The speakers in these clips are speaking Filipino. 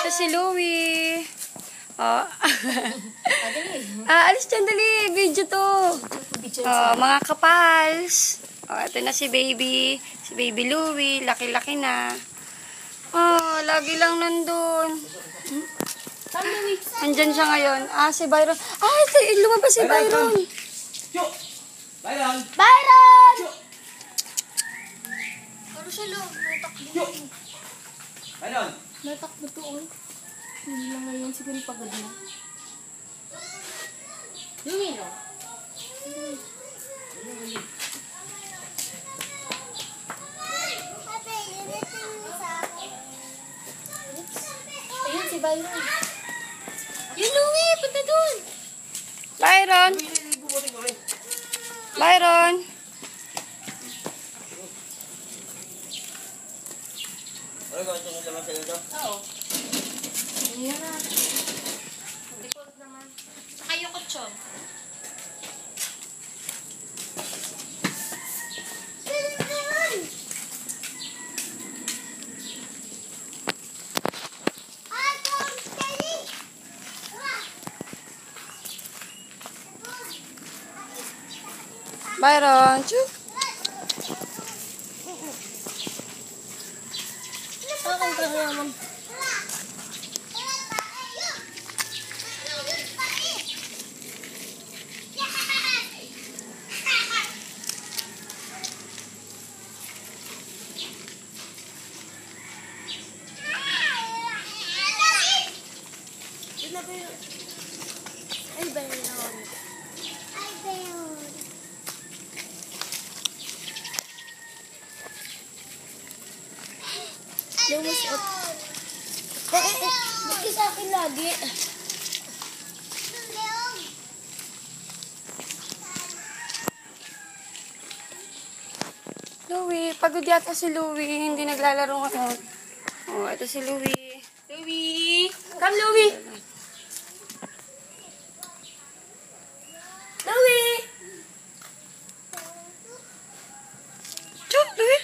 ito si Louie. Oh. Alis dyan, dali. Video to. Mga kapals. Ito na si baby. Si baby Louie. Laki-laki na. Lagi lang nandun. Andyan siya ngayon. Si Byron. Lumabas si Byron. Byron! Byron! Ano siya lang? Natakbo. Byron! Natakbo to. Hindi lang ngayon. Siguro pagod na. Lumino. Ayun si Byron. Yun, Louie! Punta dun! Byron! Byron! Ano ba ito naman sila ito? Oo. Ayan na. Likod naman. Kayo ko, Chon. Byron, chuk. Akin ka naman. Ay, Byron. Lumus up. Ba't ka sa akin lagi? Louie, pagod yata si Louie. Hindi naglalaro ngayon. Ito si Louie. Louie! Come, Louie! Louie! Louie!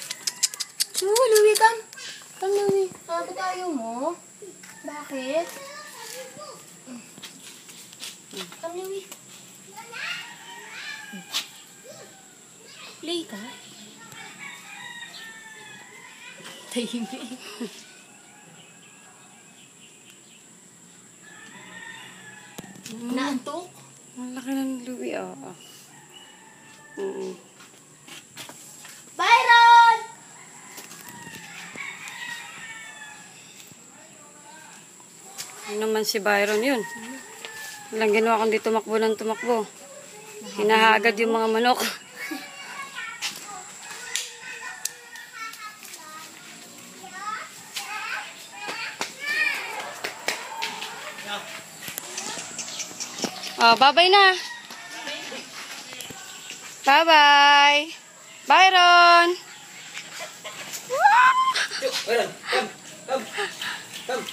Louie, come! Come, Louie. Bakit ayaw mo? Bakit? Come, Louie. Play ka? Tahimik. Naantok? Ang laki ng Louie, Byron! Ano naman si Byron yun? Walang ginawa kundi tumakbo ng tumakbo. Hinahagad yung mga manok. Bye-bye na. Bye-bye. Byron. Byron, come.